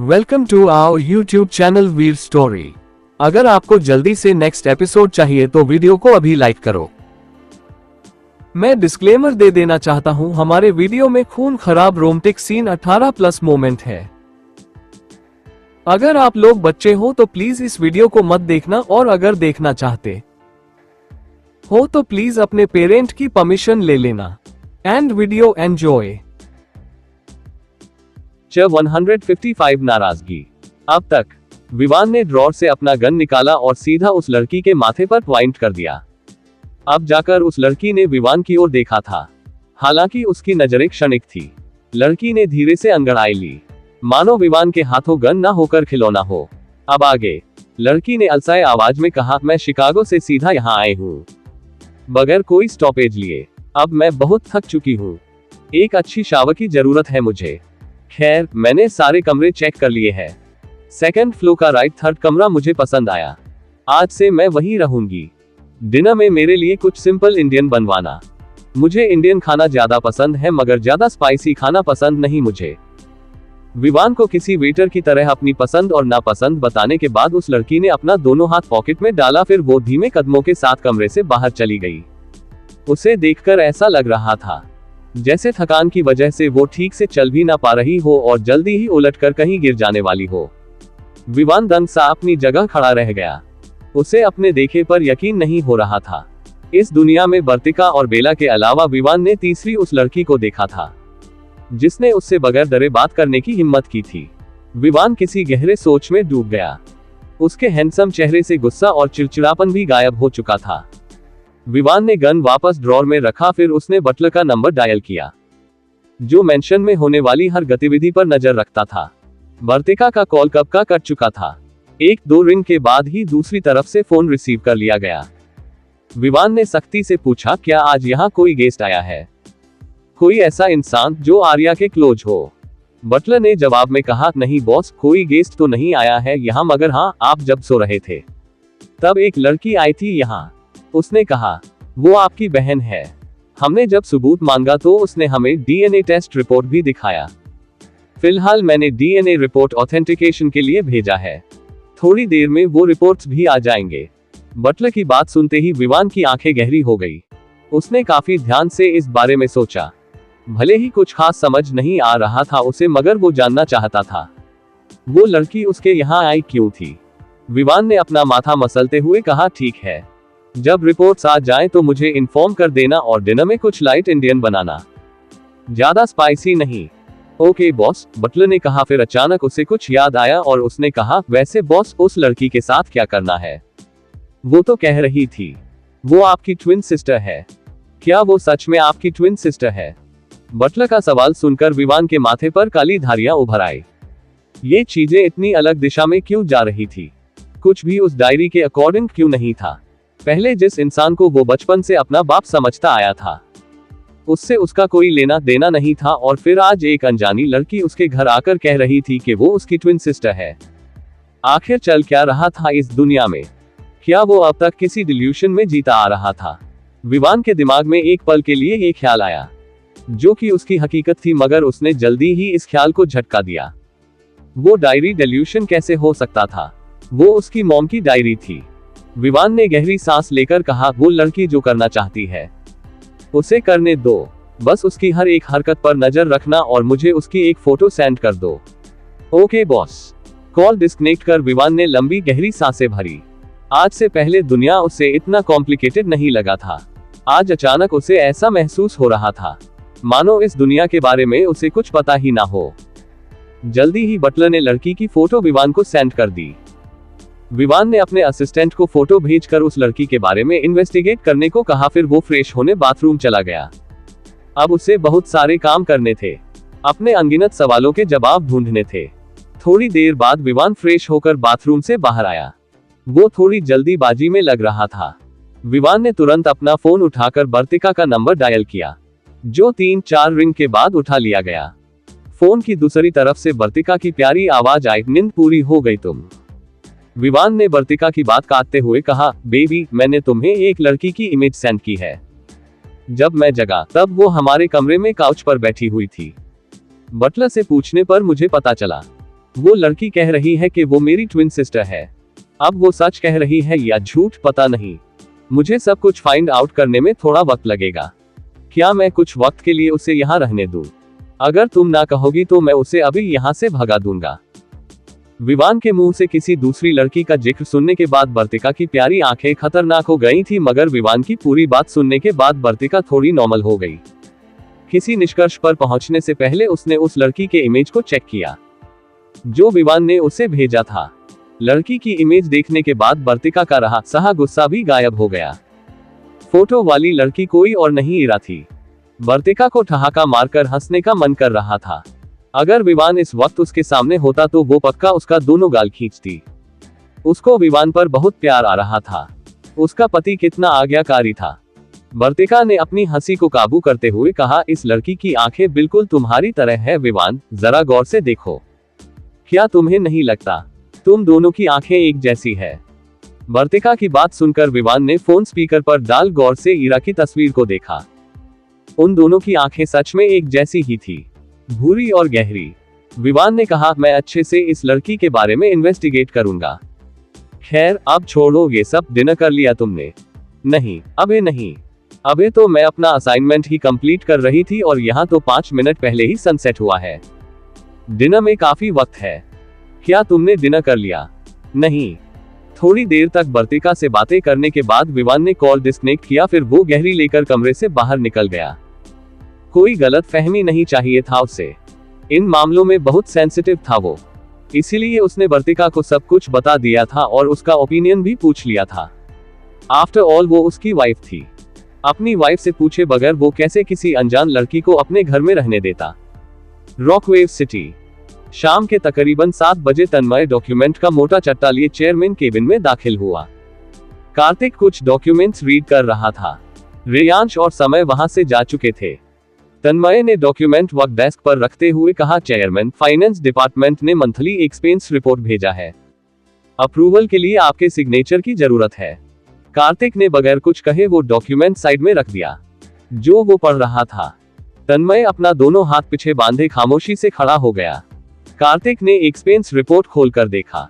Welcome to our YouTube channel Veer story. अगर आपको जल्दी से नेक्स्ट एपिसोड चाहिए तो वीडियो को अभी लाइक करो। मैं डिस्क्लेमर दे देना चाहता हूं, हमारे वीडियो में खून खराब रोमांटिक सीन 18+ मोमेंट है। अगर आप लोग बच्चे हो तो प्लीज इस वीडियो को मत देखना, और अगर देखना चाहते हो तो प्लीज अपने पेरेंट की परमिशन ले लेना। And video enjoy. 155 नाराजगी। अब तक विवान ने ड्रॉर से अपना गन निकाला और सीधा उस लड़की के माथे पर पॉइंट कर दिया। अब जाकर उस लड़की ने विवान की ओर देखा था। हालांकि उसकी नजरें क्षणिक थी। लड़की ने धीरे से अंगड़ाई ली, मानो विवान के हाथों गन ना होकर खिलौना हो। अब आगे लड़की ने अलसाए आवाज में कहा, मैं शिकागो से सीधा यहाँ आई हूँ, बगैर कोई स्टॉपेज लिए। अब मैं बहुत थक चुकी हूँ। एक अच्छी शावर की जरूरत है मुझे। खैर, मैंने सारे कमरे चेक कर लिए हैं। सेकंड फ्लोर का राइट थर्ड कमरा मुझे पसंद आया। आज से मैं वहीं रहूंगी। डिनर में मेरे लिए कुछ सिंपल इंडियन बनवाना। मुझे इंडियन खाना ज्यादा पसंद है, मगर ज्यादा स्पाइसी खाना पसंद नहीं मुझे। विवान को किसी वेटर की तरह अपनी पसंद और नापसंद बताने के बाद उस लड़की ने अपना दोनों हाथ पॉकेट में डाला, फिर वो धीमे कदमों के साथ कमरे से बाहर चली गई। उसे देखकर ऐसा लग रहा था जैसे थकान की वजह से वो ठीक से चल भी ना पा रही हो और जल्दी ही उलटकर कहीं गिर जाने वाली हो। विवान दंग सा अपनी जगह खड़ा रह गया। उसे अपने देखे पर यकीन नहीं हो रहा था। इस दुनिया में वर्तिका और बेला के अलावा विवान ने तीसरी उस लड़की को देखा था जिसने उससे बगैर डरे बात करने की हिम्मत की थी। विवान किसी गहरे सोच में डूब गया। उसके हैंडसम चेहरे से गुस्सा और चिड़चिड़ापन भी गायब हो चुका था। विवान ने गन वापस ड्रॉर में रखा, फिर उसने बटलर का नंबर डायल किया, जो मेंशन में होने वाली हर गतिविधि पर नजर रखता था। वर्तिका का कॉल कब का कट चुका था। 1-2 रिंग के बाद ही दूसरी तरफ से फोन रिसीव कर लिया गया। विवान ने सख्ती से पूछा, क्या आज यहाँ कोई गेस्ट आया है? कोई ऐसा इंसान जो आर्या के क्लोज हो? बटलर ने जवाब में कहा, नहीं बॉस, कोई गेस्ट तो नहीं आया है यहाँ, मगर हाँ, आप जब सो रहे थे तब एक लड़की आई थी यहाँ। उसने कहा वो आपकी बहन है। हमने जब सबूत मांगा तो उसने हमें डीएनए टेस्ट रिपोर्ट भी दिखाया। फिलहाल मैंने डीएनए रिपोर्ट ऑथेंटिकेशन के लिए भेजा है। थोड़ी देर में वो रिपोर्ट्स भी आ जाएंगे। बटलर की बात सुनते ही विवान की आंखें गहरी हो गई। उसने काफी ध्यान से इस बारे में सोचा। भले ही कुछ खास समझ नहीं आ रहा था उसे, मगर वो जानना चाहता था वो लड़की उसके यहाँ आई क्यों थी। विवान ने अपना माथा मसलते हुए कहा, ठीक है, जब रिपोर्ट्स आ जाएं तो मुझे इन्फॉर्म कर देना, और डिनर में कुछ लाइट इंडियन बनाना, ज्यादा स्पाइसी नहीं। ओके बॉस, बटलर ने कहा। फिर अचानक उसे कुछ याद आया और उसने कहा, वैसे बॉस, उस लड़की के साथ क्या करना है? वो तो कह रही थी वो आपकी ट्विन सिस्टर है। क्या वो सच में आपकी ट्विन सिस्टर है? बटलर का सवाल सुनकर विवान के माथे पर काली धारियां उभर आई। ये चीजें इतनी अलग दिशा में क्यों जा रही थी? कुछ भी उस डायरी के अकॉर्डिंग क्यों नहीं था? पहले जिस इंसान को वो बचपन से अपना बाप समझता आया था, उससे उसका कोई लेना देना नहीं था, और फिर आज एक अनजानी लड़की उसके घर आकर कह रही थी कि वो उसकी ट्विन सिस्टर है। आखिर चल क्या रहा था इस दुनिया में? क्या वो अब तक किसी डिल्यूशन में जीता आ रहा था? विवान के दिमाग में एक पल के लिए एक ख्याल आया, जो कि उसकी हकीकत थी, मगर उसने जल्दी ही इस ख्याल को झटका दिया। वो डायरी डिल्यूशन कैसे हो सकता था? वो उसकी मॉम की डायरी थी। विवान ने गहरी सांस लेकर कहा, वो लड़की जो करना चाहती है उसे करने दो। बस उसकी हर एक हरकत पर नजर रखना और मुझे उसकी एक फोटो सेंड कर दो। Okay boss. कॉल डिस्कनेक्ट कर विवान ने लंबी गहरी सांसें भरी। आज से पहले दुनिया उसे इतना कॉम्प्लिकेटेड नहीं लगा था। आज अचानक उसे ऐसा महसूस हो रहा था मानो इस दुनिया के बारे में उसे कुछ पता ही ना हो। जल्दी ही बटलर ने लड़की की फोटो विवान को सेंड कर दी। विवान ने अपने असिस्टेंट को फोटो भेजकर उस लड़की के बारे में इन्वेस्टिगेट करने को कहा। फिर वो फ्रेश होने बाथरूम चला गया। अब उसे बहुत सारे काम करने थे। अपने अनगिनत सवालों के जवाब ढूंढने थे। थोड़ी देर बाद विवान फ्रेश होकर बाथरूम से बाहर आया। वो थोड़ी जल्दीबाजी में लग रहा था। विवान ने तुरंत अपना फोन उठाकर वर्तिका का नंबर डायल किया, जो 3-4 रिंग के बाद उठा लिया गया। फोन की दूसरी तरफ से वर्तिका की प्यारी आवाज आई, नींद पूरी हो गई तुम? विवान ने वर्तिका की बात काटते हुए कहा, बेबी, मैंने तुम्हें एक लड़की की इमेज सेंड की है। जब मैं जगा तब वो हमारे कमरे में काउच पर बैठी हुई थी। बटलर से पूछने पर मुझे पता चला वो लड़की कह रही है कि वो मेरी ट्विन सिस्टर है। अब वो सच कह रही है या झूठ पता नहीं। मुझे सब कुछ फाइंड आउट करने में थोड़ा वक्त लगेगा। क्या मैं कुछ वक्त के लिए उसे यहाँ रहने दूं? अगर तुम ना कहोगी तो मैं उसे अभी यहाँ से भगा दूंगा। विवान के मुंह से किसी दूसरी लड़की का जिक्र सुनने के बाद वर्तिका की प्यारी आंखें खतरनाक हो गई थी, मगर विवान की पूरी बात सुनने के बाद वर्तिका थोड़ी नॉर्मल हो गई। किसी निष्कर्ष पर पहुंचने से पहले उसने उस लड़की के इमेज को चेक किया जो विवान ने उसे भेजा था। लड़की की इमेज देखने के बाद वर्तिका का रहा सहा गुस्सा भी गायब हो गया। फोटो वाली लड़की कोई और नहीं इरा थी। वर्तिका को ठहाका मारकर हंसने का मन कर रहा था। अगर विवान इस वक्त उसके सामने होता तो वो पक्का उसका दोनों गाल खींचती। उसको विवान पर बहुत प्यार आ रहा था। उसका पति कितना आज्ञाकारी था। वर्तिका ने अपनी हंसी को काबू करते हुए कहा, इस लड़की की आंखें बिल्कुल तुम्हारी तरह है विवान, जरा गौर से देखो। क्या तुम्हें नहीं लगता तुम दोनों की आंखें एक जैसी है? वर्तिका की बात सुनकर विवान ने फोन स्पीकर पर डाल गौर से इरा की तस्वीर को देखा। उन दोनों की आंखें सच में एक जैसी ही थी, भूरी और गहरी। विवान ने कहा, मैं अच्छे से इस लड़की के बारे में इन्वेस्टिगेट करूंगा। खैर अब छोड़ो ये सब, डिनर कर लिया तुमने? नहीं अबे नहीं, अबे तो मैं अपना असाइनमेंट ही कंप्लीट कर रही थी और यहाँ तो 5 मिनट पहले ही सनसेट हुआ है। डिनर में काफी वक्त है। क्या तुमने डिनर कर लिया? नहीं। थोड़ी देर तक वर्तिका से बातें करने के बाद विवान ने कॉल डिस्कनेक्ट किया, फिर वो गहरी लेकर कमरे से बाहर निकल गया। कोई गलत फहमी नहीं चाहिए था उसे। इन मामलों में बहुत सेंसिटिव था वो, इसीलिए उसने वर्तिका को सब कुछ बता दिया था और उसका ओपिनियन भी पूछ लिया था। आफ्टर ऑल वो उसकी वाइफ थी। अपनी वाइफ से पूछे बगैर वो कैसे किसी अनजान लड़की को अपने घर में रहने देता। रॉकवेव सिटी। शाम के तकरीबन 7 बजे तन्मय डॉक्यूमेंट का मोटा चट्टा लिए चेयरमैन केबिन में दाखिल हुआ। कार्तिक कुछ डॉक्यूमेंट्स रीड कर रहा था। रेयांश और समय वहां से जा चुके थे। तन्मय ने डॉक्यूमेंट वर्क डेस्क पर रखते हुए कहा, चेयरमैन, फाइनेंस डिपार्टमेंट ने मंथली एक्सपेंस रिपोर्ट भेजा है। अप्रूवल के लिए आपके सिग्नेचर की जरूरत है। कार्तिक ने बगैर कुछ कहे वो डॉक्यूमेंट साइड में रख दिया जो वो पढ़ रहा था। तन्मय अपना दोनों हाथ पीछे बांधे खामोशी से खड़ा हो गया। कार्तिक ने एक्सपेंस रिपोर्ट खोलकर देखा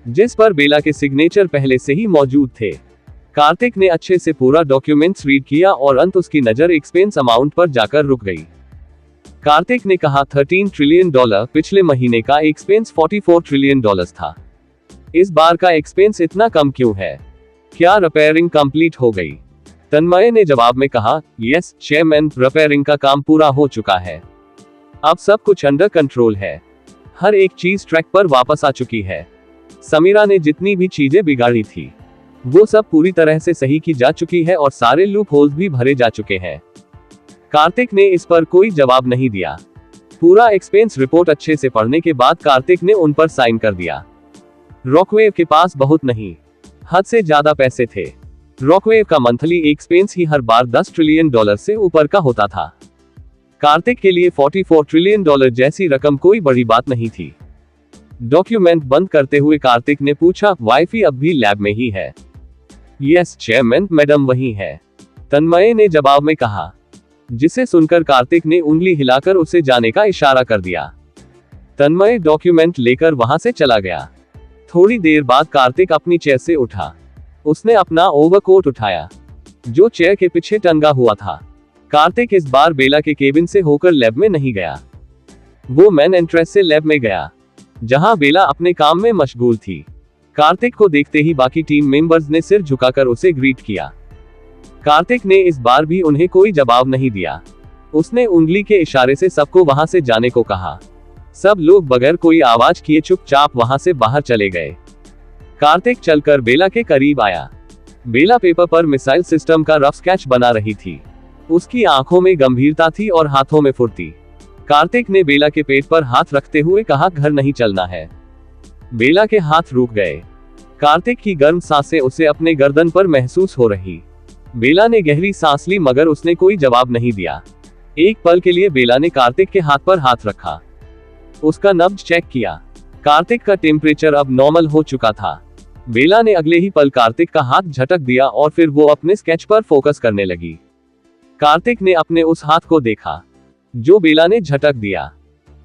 जिस पर बेला के सिग्नेचर पहले से ही मौजूद थे। कार्तिक ने अच्छे से पूरा डॉक्यूमेंट्स रीड किया और अंत उसकी नजर एक्सपेंस अमाउंट पर जाकर रुक गई। कार्तिक ने कहा, $13 ट्रिलियन, पिछले महीने का एक्सपेंस $44 ट्रिलियन था। इस बार का एक्सपेंस इतना कम क्यों है? क्या रिपेयरिंग कंप्लीट हो गई? तन्मय ने जवाब में कहा, यस चेयरमैन, रिपेयरिंग का काम पूरा हो चुका है। अब सब कुछ अंडर कंट्रोल है। हर एक चीज ट्रैक पर वापस आ चुकी है। समीरा ने जितनी भी चीजें बिगाड़ी थी वो सब पूरी तरह से सही की जा चुकी है और सारे लूप होल्स भी भरे जा चुके हैं। कार्तिक ने इस पर कोई जवाब नहीं दिया। पूरा एक्सपेंस रिपोर्ट अच्छे से पढ़ने के बाद कार्तिक ने उन पर साइन कर दिया। रॉकवेव के पास बहुत नहीं, हद से ज्यादा पैसे थे। रॉकवेव का मंथली एक्सपेंस ही हर बार $10 ट्रिलियन से ऊपर का होता था। कार्तिक के लिए $44 ट्रिलियन जैसी रकम कोई बड़ी बात नहीं थी। डॉक्यूमेंट बंद करते हुए कार्तिक ने पूछा, वाइफी अब भी लैब में ही है? यस चेयरमैन, मैडम वही है, तन्मय ने जवाब में कहा, जिसे सुनकर कार्तिक ने उंगली हिलाकर उसे जाने का इशारा कर दिया। तन्मय डॉक्यूमेंट लेकर वहां से चला गया। थोड़ी देर बाद कार्तिक अपनी चेयर से उठा। उसने अपना ओवरकोट उठाया जो चेयर के पीछे टंगा हुआ था। कार्तिक इस बार बेला के केबिन से होकर लैब में नहीं गया। वो मेन एंट्रेंस से लैब में गया जहां बेला अपने काम में मशगूल थी। कार्तिक को देखते ही बाकी टीम मेंबर्स ने सिर झुकाकर उसे ग्रीट किया। कार्तिक ने इस बार भी उन्हें कोई जवाब नहीं दिया। उसने उंगली के इशारे से सबको वहां से जाने को कहा। सब लोग बगैर कोई आवाज किए चुपचाप वहां से बाहर चले गए। कार्तिक चलकर बेला के करीब आया। बेला पेपर पर मिसाइल सिस्टम का रफ स्केच बना रही थी। उसकी आंखों में गंभीरता थी और हाथों में फुर्ती। कार्तिक ने बेला के पेट पर हाथ रखते हुए कहा, घर नहीं चलना है। बेला के हाथ रुक गए। कार्तिक की गर्म सांसें उसे अपने गर्दन पर महसूस हो रही। बेला ने गहरी सांस ली मगर उसने कोई जवाब नहीं दिया। एक पल के लिए बेला ने कार्तिक के हाथ पर हाथ रखा। उसका नब्ज चेक किया। कार्तिक का टेम्परेचर अब नॉर्मल हो चुका था। बेला ने अगले ही पल कार्तिक का हाथ झटक दिया और फिर वो अपने स्केच पर फोकस करने लगी। कार्तिक ने अपने उस हाथ को देखा जो बेला ने झटक दिया।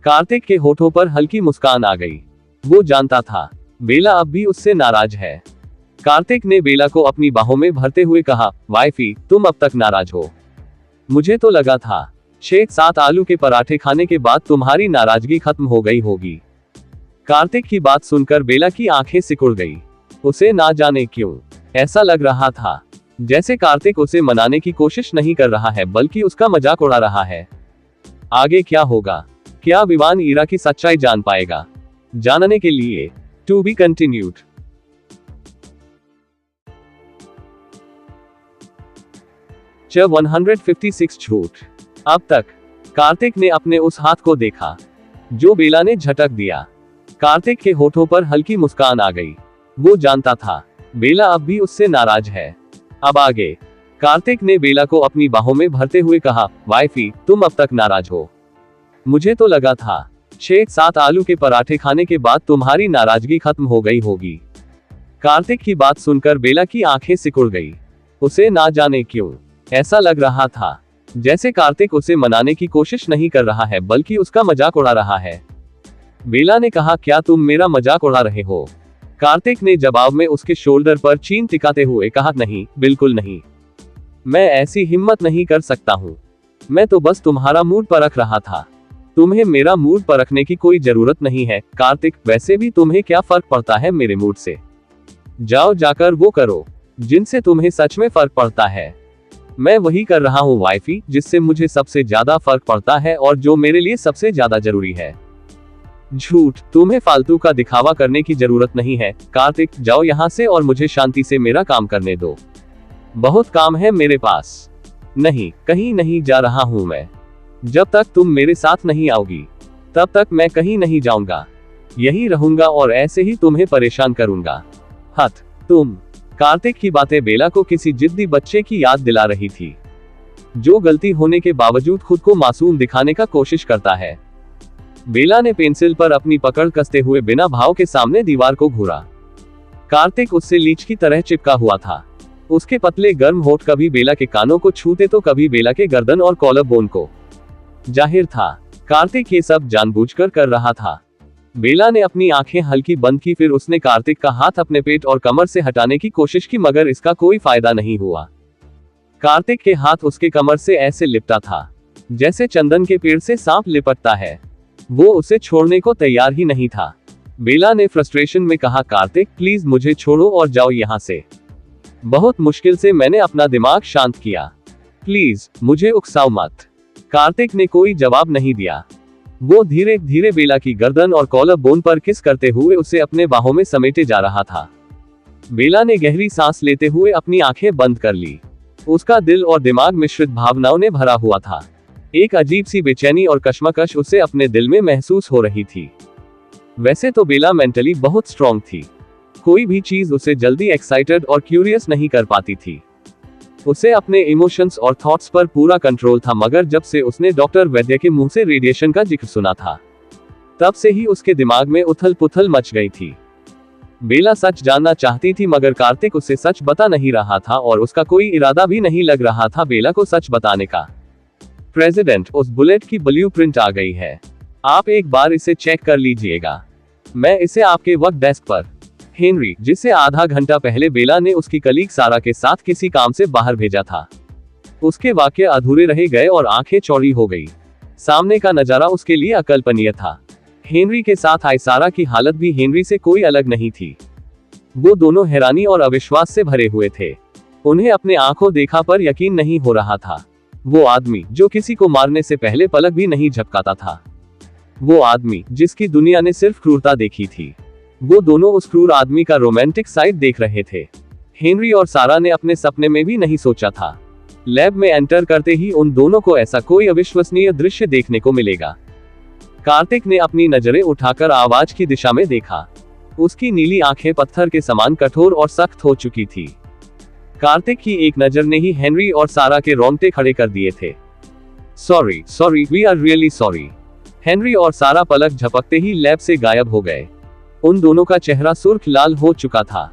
कार्तिक के होठों पर हल्की मुस्कान आ गई। वो जानता था बेला अब भी उससे नाराज है। कार्तिक ने बेला को अपनी बाहों में भरते हुए कहा, वाइफी तुम अब तक नाराज हो। मुझे तो लगा था 6-7 आलू के पराठे खाने के बाद तुम्हारी नाराजगी खत्म हो गई होगी। कार्तिक की बात सुनकर बेला की आंखें सिकुड़ गई। उसे ना जाने क्यों ऐसा लग रहा था जैसे कार्तिक उसे मनाने की कोशिश नहीं कर रहा है बल्कि उसका मजाक उड़ा रहा है। आगे क्या होगा? क्या विवान ईरा की सच्चाई जान पाएगा? जानने के लिए टू बी कंटिन्यूड। च 156 झूठ। अब तक कार्तिक ने अपने उस हाथ को देखा जो बेला ने झटक दिया। कार्तिक के होठों पर हल्की मुस्कान आ गई। वो जानता था बेला अब भी उससे नाराज है। अब आगे कार्तिक ने बेला को अपनी बाहों में भरते हुए कहा, वाइफी तुम अब तक नाराज हो। मुझे तो लगा था 6-7 आलू के पराठे खाने के बाद तुम्हारी नाराजगी खत्म हो गई होगी। कार्तिक की बात सुनकर बेला की आंखें सिकुड़ गई। उसे ना जाने क्यों ऐसा लग रहा था जैसे कार्तिक उसे मनाने की कोशिश नहीं कर रहा है बल्कि उसका मजाक उड़ा रहा है। बेला ने कहा, क्या तुम मेरा मजाक उड़ा रहे हो? कार्तिक ने जवाब में उसके शोल्डर पर चीन टिकाते हुए कहा, नहीं बिल्कुल नहीं, मैं ऐसी हिम्मत नहीं कर सकता हूँ। मैं तो बस तुम्हारा मूड परख रहा था। तुम्हें मेरा मूड परखने की कोई जरूरत नहीं है कार्तिक, वैसे भी तुम्हें क्या फर्क पड़ता है मेरे मूड से? जाओ जाकर वो करो जिनसे तुम्हें सच में फर्क पड़ता है। मैं वही कर रहा हूँ वाइफी जिससे मुझे सबसे ज्यादा फर्क पड़ता है और जो मेरे लिए सबसे ज्यादा जरूरी है। झूठ, तुम्हें फालतू का दिखावा करने की जरूरत नहीं है। कार्तिक जाओ यहाँ से और मुझे शांति से मेरा काम करने दो। बहुत काम है मेरे पास। नहीं, कहीं नहीं जा रहा हूँ मैं। जब तक तुम मेरे साथ नहीं आओगी तब तक मैं कहीं नहीं जाऊंगा। यही रहूंगा और ऐसे ही तुम्हें परेशान करूंगा। हट तुम। कार्तिक की बातें बेला को किसी जिद्दी बच्चे की याद दिला रही थी जो गलती होने के बावजूद खुद को मासूम दिखाने का कोशिश करता है। बेला ने पेंसिल पर अपनी पकड़ कसते हुए बिना भाव के सामने दीवार को घूरा। कार्तिक उससे लीच की तरह चिपका हुआ था। उसके पतले गर्म होठ कभी बेला के कानों को छूते तो कभी बेला के गर्दन और कॉलर बोन को। जाहिर था कार्तिक ये सब जानबूझकर कर रहा था। बेला ने अपनी आंखें हल्की बंद की, फिर उसने कार्तिक का हाथ अपने पेट और कमर से हटाने की कोशिश की मगर इसका कोई फायदा नहीं हुआ। कार्तिक के हाथ उसके कमर से ऐसे लिपटा था जैसे चंदन के पेड़ से सांप लिपटता है। वो उसे छोड़ने को तैयार ही नहीं था। बेला ने फ्रस्ट्रेशन में कहा, कार्तिक प्लीज मुझे छोड़ो और जाओ यहाँ से। बहुत मुश्किल से मैंने अपना दिमाग शांत किया, प्लीज मुझे उकसाओ मत। कार्तिक ने कोई जवाब नहीं दिया। वो धीरे धीरे बेला की गर्दन और कॉलर बोन पर किस करते हुए उसे अपने बाहों में समेटे जा रहा था। बेला ने गहरी सांस लेते हुए अपनी आंखें बंद कर ली। उसका दिल और दिमाग मिश्रित भावनाओं ने भरा हुआ था। एक अजीब सी बेचैनी और कश्मकश उसे अपने दिल में महसूस हो रही थी। वैसे तो बेला मेंटली बहुत स्ट्रांग थी। कोई भी चीज उसे जल्दी एक्साइटेड और क्यूरियस नहीं कर पाती थी। उसे अपने इमोशंस और थॉट्स पर पूरा कंट्रोल था, मगर जब से उसने डॉक्टर वैद्य के मुंह से रेडिएशन का जिक्र सुना था तब से ही उसके दिमाग में उथल पुथल मच गई थी। बेला सच जानना चाहती थी मगर कार्तिक उसे सच बता नहीं रहा था और उसका कोई इरादा भी नहीं लग रहा था बेला को सच बताने का। प्रेसिडेंट, उस बुलेट की ब्लूप्रिंट आ गई है। आप एक बार इसे चेक कर लीजिएगा। मैं इसे आपके वर्क डेस्क पर। हेनरी, जिसे आधा घंटा पहले बेला ने उसकी कलीग सारा के साथ किसी काम से बाहर भेजा था, उसके वाक्य अधूरे रह गए और आंखें चौड़ी हो गई। सामने का नजारा उसके लिए अकल्पनीय था। हेनरी के साथ आई सारा की हालत भी हेनरी से कोई अलग नहीं थी। वो दोनों हैरानी और अविश्वास से भरे हुए थे। उन्हें अपने आंखों देखा पर यकीन नहीं हो रहा था। वो आदमी जो किसी को मारने से पहले पलक भी नहीं झपकाता था, वो आदमी जिसकी दुनिया ने सिर्फ क्रूरता देखी थी, वो दोनों उस क्रूर आदमी का रोमांटिक साइड देख रहे थे। हेनरी और सारा ने अपने सपने में भी नहीं सोचा था लैब में एंटर करते ही उन दोनों को ऐसा कोई अविश्वसनीय दृश्य देखने को मिलेगा। कार्तिक ने अपनी नजरें उठाकर आवाज की दिशा में देखा। उसकी नीली आंखें पत्थर के समान कठोर और सख्त हो चुकी थी। कार्तिक की एक नजर ने ही हेनरी और सारा के रोंगटे खड़े कर दिए थे। Sorry, we are really sorry. Henry और सारा पलक झपकते ही लैब से गायब हो गए। उन दोनों का चेहरा सुर्ख लाल हो चुका था।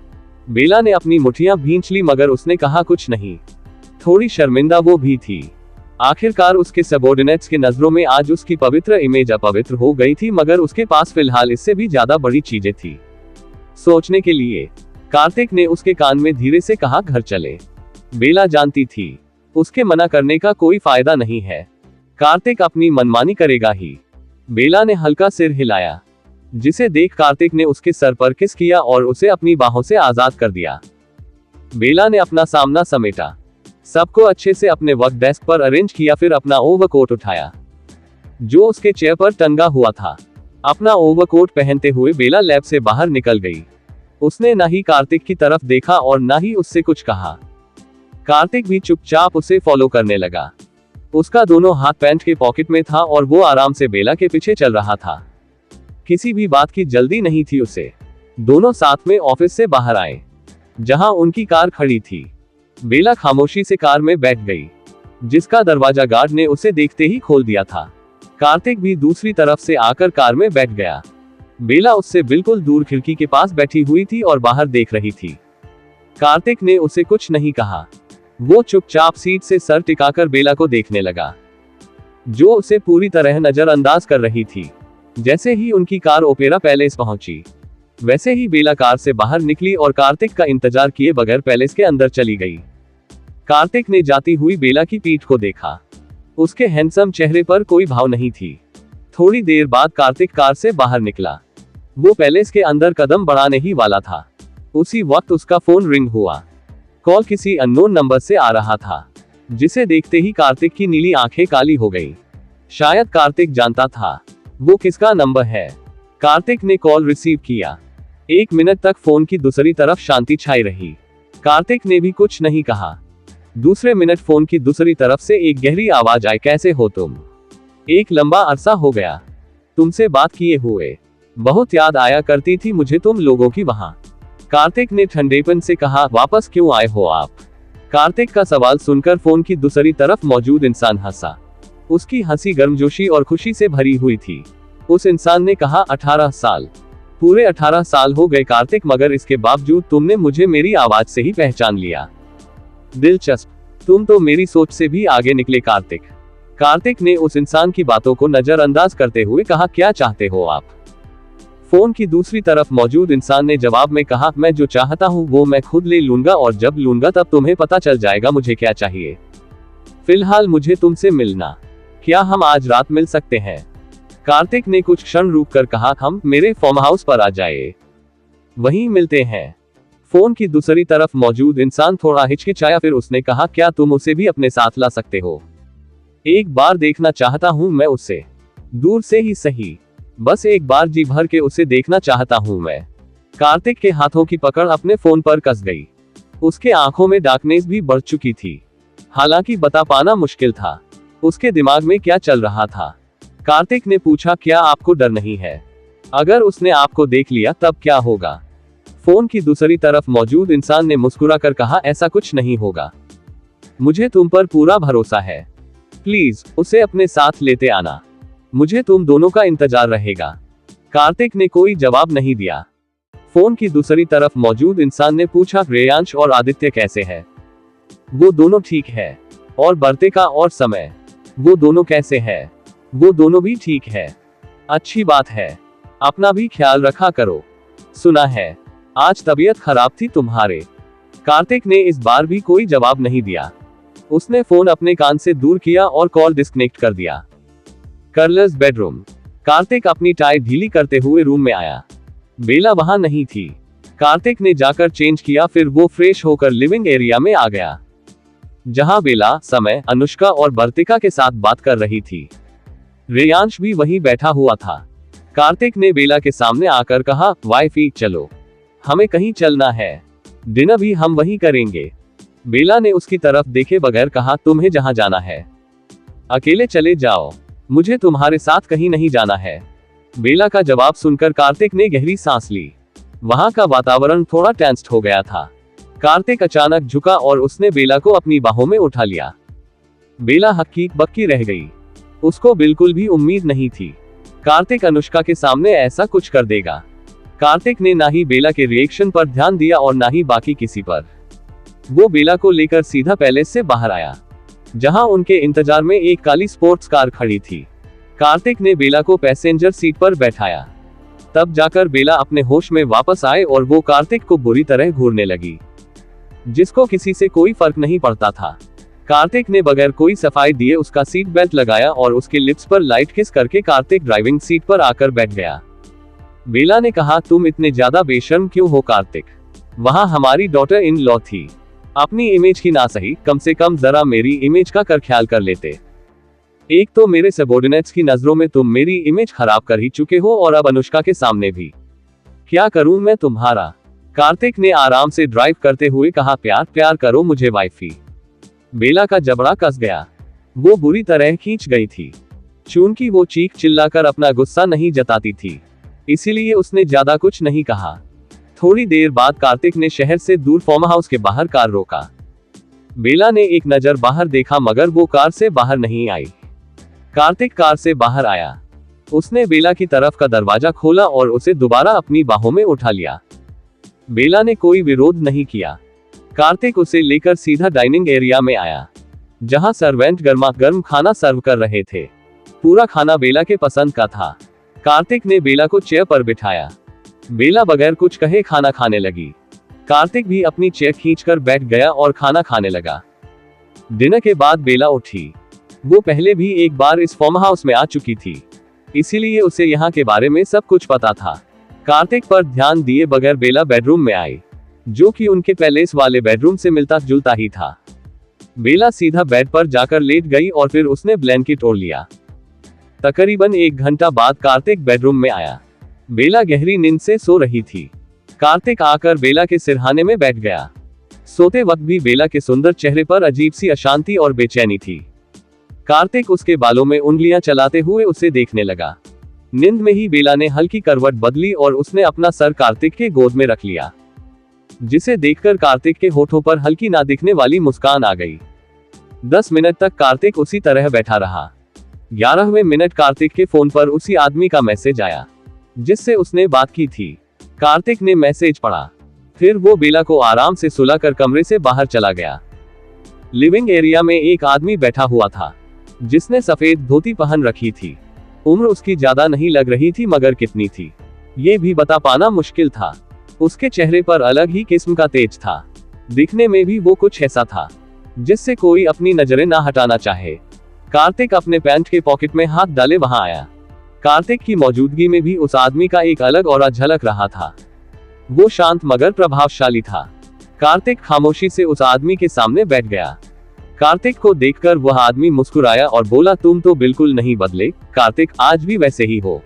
बेला ने अपनी मुठ्ठियां भींच ली मगर उसने कहा कुछ नहीं। थोड़ी शर्मिंदा वो भी थी। आखिरकार उसके सबॉर्डिनेट्स के नजरों में आज उसकी पवित्र इमेज अपवित्र हो गई थी, मगर उसके पास फिलहाल इससे भी ज्यादा बड़ी चीजें थी सोचने के लिए। कार्तिक ने उसके कान में धीरे से कहा, घर चले। बेला जानती थी उसके मना करने का कोई फायदा नहीं है, कार्तिक अपनी मनमानी करेगा ही। बेला ने हल्का सिर हिलाया, जिसे देख कार्तिक ने उसके सर पर किस किया और उसे अपनी बाहों से आजाद कर दिया। बेला ने अपना सामना समेटा, सबको अच्छे से अपने वर्क डेस्क पर अरेंज किया, फिर अपना ओवरकोट उठाया जो उसके चेयर पर टंगा हुआ था। अपना ओवरकोट पहनते हुए बेला लैब से बाहर निकल गई। उसने ना ही कार्तिक की तरफ देखा और ना ही उससे कुछ कहा। कार्तिक भी चुपचाप उसे फॉलो करने लगा। उसका दोनों हाथ पैंट के पॉकेट में था और वो आराम से बेला के पीछे चल रहा था। किसी भी बात की जल्दी नहीं थी उसे। दोनों साथ में ऑफिस से बाहर आए, जहां उनकी कार खड़ी थी। बेला खामोशी से कार में बैठ गई, जिसका दरवाजा गार्ड ने उसे देखते ही खोल दिया था। कार्तिक भी दूसरी तरफ से आकर कार में बैठ गया। बेला उससे बिल्कुल दूर खिड़की के पास बैठी हुई थी और बाहर देख रही थी। कार्तिक ने उसे कुछ नहीं कहा। वो चुपचाप सीट से सर टिकाकर बेला को देखने लगा, जो उसे पूरी तरह नजरअंदाज कर रही थी। जैसे ही उनकी कार ओपेरा पैलेस पहुंची, वैसे ही बेला कार से बाहर निकली और कार्तिक का इंतजार किए बगैर पैलेस के अंदर चली गई। कार्तिक ने जाती हुई बेला की पीठ को देखा। उसके हैंडसम चेहरे पर कोई भाव नहीं थी। थोड़ी देर बाद कार्तिक कार से बाहर निकला। वो पैलेस के अंदर कदम बढ़ाने ही वाला था। उसी वक्त उसका फोन रिंग हुआ। कॉल किसी अननोन नंबर से आ रहा था, जिसे देखते ही कार्तिक की नीली आंखें काली हो गई। शायद कार्तिक जानता था वो किसका नंबर है। कार्तिक ने कॉल रिसीव किया। 1 मिनट तक फोन की दूसरी तरफ शांति छाई रही। कार्तिक ने भी कुछ नहीं कहा। दूसरे मिनट फोन की दूसरी तरफ से एक गहरी आवाज आई, कैसे हो तुम? एक लंबा अरसा हो गया तुमसे बात किए हुए। बहुत याद आया करती थी मुझे तुम लोगों की वहां। कार्तिक ने ठंडेपन से कहा, वापस क्यों आए हो आप? कार्तिक का सवाल सुनकर फोन की दूसरी तरफ मौजूद इंसान हंसा। उसकी हंसी गर्मजोशी और खुशी से भरी हुई थी। उस इंसान ने कहा, 18 साल। पूरे 18 साल हो गए कार्तिक, मगर इसके बावजूद तुमने मुझे मेरी आवाज से ही पहचान लिया। दिलचस्प, तुम तो मेरी सोच से भी आगे निकले कार्तिक। कार्तिक ने उस इंसान की बातों को नजरअंदाज करते हुए कहा, क्या चाहते हो आप? फोन की दूसरी तरफ मौजूद इंसान ने जवाब में कहा, मैं जो चाहता हूं वो मैं खुद ले लूंगा, और जब लूंगा तब तुम्हें पता चल जाएगा मुझे क्या चाहिए। फिलहाल मुझे तुमसे मिलना, क्या हम आज रात मिल सकते हैं? कार्तिक ने कुछ क्षण रुककर कहा, हम मेरे फार्म हाउस पर आ जाए, वहीं मिलते हैं। फोन की दूसरी तरफ मौजूद इंसान थोड़ा हिचकिचाया, फिर उसने कहा, क्या तुम उसे भी अपने साथ ला सकते हो? एक बार देखना चाहता हूं मैं उसे, दूर से ही सही, बस एक बार जी भर के उसे देखना चाहता हूं मैं। कार्तिक के हाथों की पकड़ अपने फोन पर कस गई। उसके आंखों में डार्कनेस भी बढ़ चुकी थी। हालांकि बता पाना मुश्किल था उसके दिमाग में क्या चल रहा था। कार्तिक ने पूछा, क्या आपको डर नहीं है? अगर उसने आपको देख लिया तब क्या होगा? फोन की दूसरी तरफ मौजूद इंसान ने मुस्कुराकर कहा, ऐसा कुछ नहीं होगा, मुझे तुम पर पूरा भरोसा है। प्लीज उसे अपने साथ लेते आना, मुझे तुम दोनों का इंतजार रहेगा। कार्तिक ने कोई जवाब नहीं दिया। फोन की दूसरी तरफ मौजूद इंसान ने पूछा, रेयांश और आदित्य कैसे हैं? वो दोनों ठीक है। और बर्तिका और समय, वो दोनों कैसे हैं? वो दोनों भी ठीक है। अच्छी बात है, अपना भी ख्याल रखा करो। सुना है आज तबीयत खराब थी तुम्हारे। कार्तिक ने इस बार भी कोई जवाब नहीं दिया। उसने फोन अपने कान से दूर किया और कॉल डिस्कनेक्ट कर दिया। Curlers bedroom. कार्तिक अपनी टाई ढीली करते हुए रूम में आया। बेला वहां नहीं थी। कार्तिक ने जाकर चेंज किया, फिर वो फ्रेश होकर लिविंग एरिया में आ गया, जहां बेला, समय, अनुष्का और बर्तिका के साथ बात कर रही थी। रेयांश भी वहीं बैठा हुआ था। कार्तिक ने बेला के सामने आकर कहा, वाइफी चलो, हमें कहीं चलना है, डिनर भी हम वहीं करेंगे। बेला ने उसकी तरफ देखे बगैर कहा, तुम्हें जहां जाना है अकेले चले जाओ, मुझे तुम्हारे साथ कहीं नहीं जाना है। बेला का जवाब सुनकर कार्तिक ने गहरी सांस ली। वहां का वातावरण थोड़ा टेंस्ड हो गया था। कार्तिक अचानक झुका और उसने बेला को अपनी बाहों में उठा लिया। बेला हक्की बक्की रह गई। उसको बिल्कुल भी उम्मीद नहीं थी कार्तिक अनुष्का के सामने ऐसा कुछ कर देगा। कार्तिक ने ना ही बेला के रिएक्शन पर ध्यान दिया और ना ही बाकी किसी पर। वो बेला को लेकर सीधा पैलेस से बाहर आया। जहां उनके इंतजार में एक काली स्पोर्ट्स कार खड़ी थी। कार्तिक ने बेला को पैसेंजर सीट पर बैठाया। तब जाकर बेला अपने होश में वापस आए और वो कार्तिक को बुरी तरह घूरने लगी, जिसको किसी से कोई फर्क नहीं पड़ता था। कार्तिक ने बगैर कोई सफाई दिए उसका सीट बेल्ट लगाया और उसके लिप्स पर लाइट किस करके कार्तिक ड्राइविंग सीट पर आकर बैठ गया। बेला ने कहा, तुम इतने ज्यादा बेशर्म क्यों हो कार्तिक? वहां हमारी डॉटर इन लॉ थी। अपनी इमेज की ना सही, कम से कम जरा मेरी इमेज का कर ख्याल कर लेते। एक तो मेरे सबॉर्डिनेट्स की नजरों में तुम मेरी इमेज खराब कर ही चुके हो और अब अनुष्का के सामने भी। क्या करूं मैं तुम्हारा? कार्तिक ने आराम से ड्राइव करते हुए कहा, प्यार प्यार करो मुझे वाइफी। बेला का जबड़ा कस गया। वो बुरी तरह खींच गई थी। चूंकि वो चीख चिल्लाकर अपना गुस्सा नहीं जताती थी, इसीलिए उसने ज्यादा कुछ नहीं कहा। थोड़ी देर बाद कार्तिक ने शहर से दूर फार्म हाउस के बाहर कार रोका। बेला ने एक नजर बाहर देखा मगर वो कार से बाहर नहीं आई। कार्तिक कार से बाहर आया। उसने बेला की तरफ का दरवाजा खोला और उसे दोबारा अपनी बाहों में उठा लिया। बेला ने कोई विरोध नहीं किया। कार्तिक उसे लेकर सीधा डाइनिंग एरिया में आया, जहां सर्वेंट गर्मा गर्म खाना सर्व कर रहे थे। पूरा खाना बेला के पसंद का था। कार्तिक ने बेला को चेयर पर बिठाया। बेला बगैर कुछ कहे खाना खाने लगी। कार्तिक भी अपनी चेयर खींचकर बैठ गया और खाना खाने लगा। डिनर के बाद बेला उठी। वो पहले भी एक बार इस फार्म हाउस में आ चुकी थी, इसीलिए उसे यहाँ के बारे में सब कुछ पता था। कार्तिक पर ध्यान दिए बगैर बेला बेडरूम में आई, जो कि उनके पैलेस वाले बेडरूम से मिलता जुलता ही था। बेला सीधा बेड पर जाकर लेट गई और फिर उसने ब्लैंकेट ओढ़ लिया। तकरीबन 1 घंटा बाद कार्तिक बेडरूम में आया। बेला गहरी नींद से सो रही थी। कार्तिक आकर बेला के सिरहाने में बैठ गया। सोते वक्त भी बेला के सुंदर चेहरे पर अजीब सी अशांति और बेचैनी थी। कार्तिक उसके बालों में उंगलियां चलाते हुए उसे देखने लगा। नींद में ही बेला ने हल्की करवट बदली और उसने अपना सर कार्तिक के गोद में रख लिया, जिसे देखकर कार्तिक के होठों पर हल्की ना दिखने वाली मुस्कान आ गई। 10 मिनट तक कार्तिक उसी तरह बैठा रहा। 11वें मिनट कार्तिक के फोन पर उसी आदमी का मैसेज आया, जिससे उसने बात की थी। कार्तिक ने मैसेज पढ़ा, फिर वो बेला को आराम से सुलाकर कमरे से बाहर चला गया। लिविंग एरिया में एक आदमी बैठा हुआ था, जिसने सफेद धोती पहन रखी थी। उम्र उसकी ज्यादा नहीं लग रही थी, मगर कितनी थी ये भी बता पाना मुश्किल था। उसके चेहरे पर अलग ही किस्म का तेज था। दिखने में भी वो कुछ ऐसा था जिससे कोई अपनी नजरें ना हटाना चाहे। कार्तिक अपने पैंट के पॉकेट में हाथ डाले वहां आया। कार्तिक की मौजूदगी में भी उस आदमी का एक अलग ऑरा झलक रहा था। वो शांत मगर प्रभावशाली था। कार्तिक खामोशी से उस आदमी के सामने बैठ गया। कार्तिक को देखकर वह आदमी मुस्कुराया और बोला, तुम तो बिल्कुल नहीं बदले कार्तिक, आज भी वैसे ही हो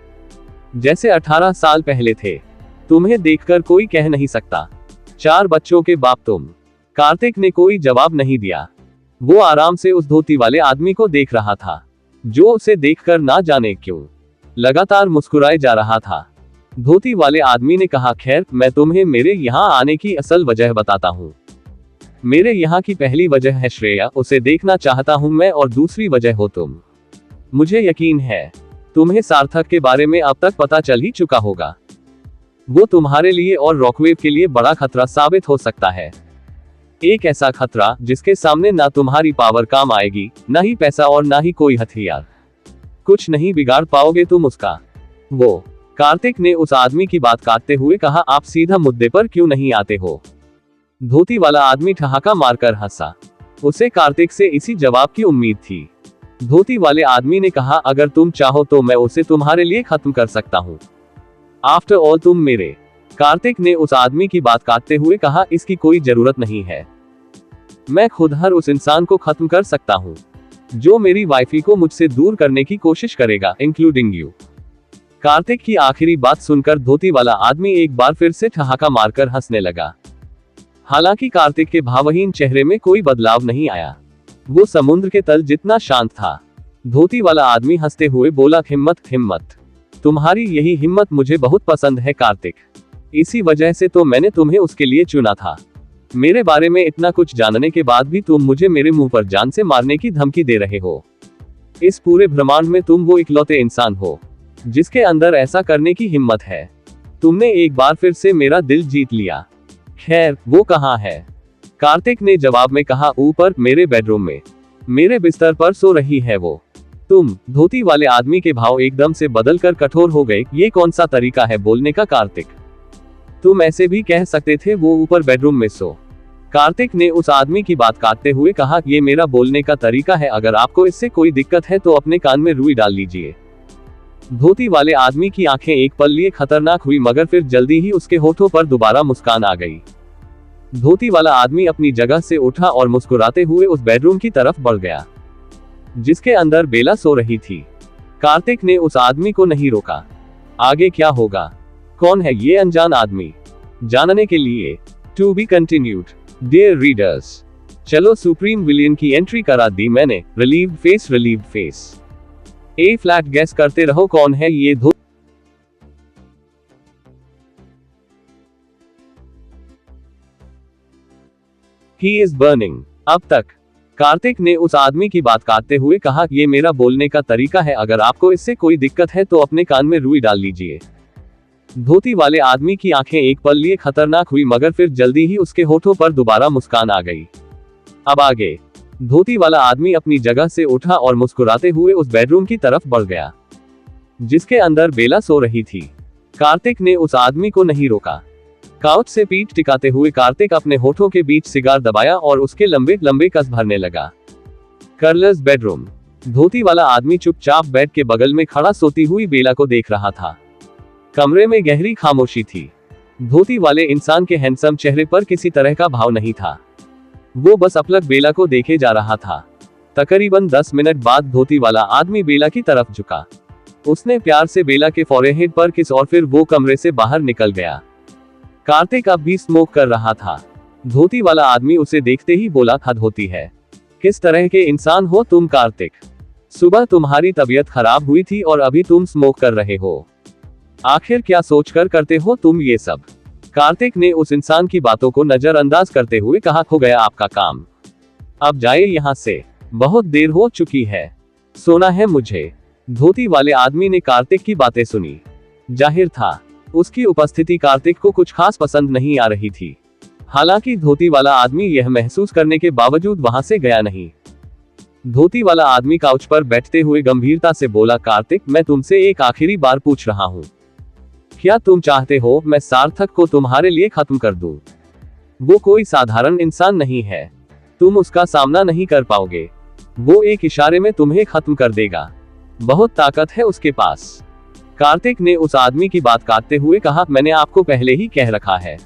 जैसे 18 साल पहले थे। तुम्हें देखकर कोई कह नहीं सकता 4 बच्चों के बाप तुम। कार्तिक ने कोई जवाब नहीं दिया। वो आराम से उस धोती वाले आदमी को देख रहा था, जो उसे देखकर ना जाने क्यों लगातार मुस्कुराए जा रहा था। धोती वाले आदमी ने कहा, खैर मैं तुम्हें मेरे यहाँ आने की असल वजह बताता हूँ। मेरे यहाँ की पहली वजह है श्रेया, उसे देखना चाहता हूँ मैं, और दूसरी वजह हो तुम। मुझे यकीन है तुम्हें सार्थक के बारे में अब तक पता चल ही चुका होगा। वो तुम्हारे लिए और रॉकवेव के लिए बड़ा खतरा साबित हो सकता है। एक ऐसा खतरा जिसके सामने ना तुम्हारी पावर काम आएगी, ना ही पैसा और ना ही कोई हथियार। कुछ नहीं बिगाड़ पाओगे तुम उसका। वो कार्तिक ने उस आदमी की बात काटते हुए कहा, आप सीधा मुद्दे पर क्यों नहीं आते हो? धोती वाला आदमी ठहाका मारकर हंसा। उसे कार्तिक से इसी जवाब की उम्मीद थी। धोती वाले आदमी ने कहा, अगर तुम चाहो तो मैं उसे तुम्हारे लिए खत्म कर सकता हूँ। आफ्टर ऑल तुम मेरे। कार्तिक ने उस आदमी की बात काटते हुए कहा, इसकी कोई जरूरत नहीं है। मैं खुद हर उस इंसान को खत्म कर सकता हूँ जो मेरी वाइफी को मुझसे दूर करने की कोशिश करेगा, इंक्लूडिंग यू। कार्तिक की आखिरी बात सुनकर धोती वाला आदमी एक बार फिर से ठहाका मारकर हंसने लगा। हालांकि कार्तिक के भावहीन चेहरे में कोई बदलाव नहीं आया। वो समुद्र के तल जितना शांत था। धोती वाला आदमी हंसते हुए बोला, हिम्मत, तुम्हारी यही हिम्मत मुझे बहुत पसंद है कार्तिक। इसी वजह से तो मैंने तुम्हें उसके लिए चुना था। मेरे बारे में इतना कुछ जानने के बाद भी तुम मुझे मेरे मुंह पर जान से मारने की धमकी दे रहे हो। इस पूरे ब्रह्मांड में तुम वो इकलौते इंसान हो जिसके अंदर ऐसा करने की हिम्मत है। तुमने एक बार फिर से मेरा दिल जीत लिया। खैर वो कहाँ है? कार्तिक ने जवाब में कहा, ऊपर मेरे बेडरूम में। मेरे बिस्तर पर सो रही है वो। तुम। धोती वाले आदमी के भाव एकदम से बदलकर कठोर हो गए। ये कौन सा तरीका है बोलने का कार्तिक? तुम ऐसे भी कह सकते थे वो ऊपर बेडरूम में सो। कार्तिक ने उस आदमी की बात काटते हुए कहा, ये मेरा बोलने का तरीका है, अगर आपको इससे कोई दिक्कत है तो अपने कान में रुई डाल लीजिए। धोती वाले आदमी की आंखें एक पल लिए खतरनाक हुई, मगर फिर जल्दी ही उसके होठों पर दोबारा मुस्कान आ गई। धोती वाला आदमी अपनी जगह से उठा और मुस्कुराते हुए उस बेडरूम की तरफ बढ़ गया, जिसके अंदर बेला सो रही थी। कार्तिक ने उस आदमी को नहीं रोका। आगे क्या होगा? कौन है ये अनजान आदमी? जानने के लिए to be continued. Dear readers, चलो सुप्रीम विलियन की एंट्री करा दी मैंने। Relieved face. ए फ्लैट गैस करते रहो कौन है ये ही इज बर्निंग। अब तक। कार्तिक ने उस आदमी की बात काटते हुए कहा, ये मेरा बोलने का तरीका है, अगर आपको इससे कोई दिक्कत है तो अपने कान में रुई डाल लीजिए। धोती वाले आदमी की आंखें एक पल लिए खतरनाक हुई, मगर फिर जल्दी ही उसके होठों पर दोबारा मुस्कान आ गई। अब आगे। धोती वाला आदमी अपनी जगह से उठा और मुस्कुराते हुए उस बेडरूम की तरफ बढ़ गया, जिसके अंदर बेला सो रही थी। कार्तिक ने उस आदमी को नहीं रोका। काउच से पीठ टिकाते हुए कार्तिक अपने होठों के बीच सिगार दबाया और उसके लंबे लंबे कस भरने लगा। Curlers bedroom. धोती वाला आदमी चुपचाप बेड के बगल में खड़ा सोती हुई बेला को देख रहा था। कमरे में गहरी खामोशी थी। धोती वाले इंसान के हैंडसम चेहरे पर किसी तरह का भाव नहीं था। वो बस अपलक बेला को देखे जा रहा था। तकरीबन 10 मिनट बाद धोती वाला आदमी बेला की तरफ झुका। उसने प्यार से बेला के फोरहेड पर किस और फिर वो कमरे से बाहर निकल गया। कार्तिक अब भी स्मोक कर रहा था। धोती वाला आदमी उसे देखते ही बोला, हद होती है। किस तरह के इंसान हो तुम कार्तिक? सुबह तुम्हारी तबीयत खराब हुई थी और अभी तुम स्मोक कर रहे हो। आखिर क्या सोचकर करते हो तुम ये सब? कार्तिक ने उस इंसान की बातों को नजरअंदाज करते हुए कहा, हो गया आपका काम, अब जाइए यहाँ से, बहुत देर हो चुकी है, सोना है मुझे। धोती वाले आदमी ने कार्तिक की बातें सुनी। जाहिर था उसकी उपस्थिति कार्तिक को कुछ खास पसंद नहीं आ रही थी। हालांकि धोती वाला आदमी यह महसूस करने के बावजूद वहां से गया नहीं। धोती वाला आदमी काउच पर बैठते हुए गंभीरता से बोला, कार्तिक, मैं तुमसे एक आखिरी बार पूछ रहा हूँ, क्या तुम चाहते हो मैं सार्थक को तुम्हारे लिए खत्म कर दूं? वो कोई साधारण इंसान नहीं है, तुम उसका सामना नहीं कर पाओगे। वो एक इशारे में तुम्हें खत्म कर देगा, बहुत ताकत है उसके पास। कार्तिक ने उस आदमी की बात काटते हुए कहा, मैंने आपको पहले ही कह रखा है,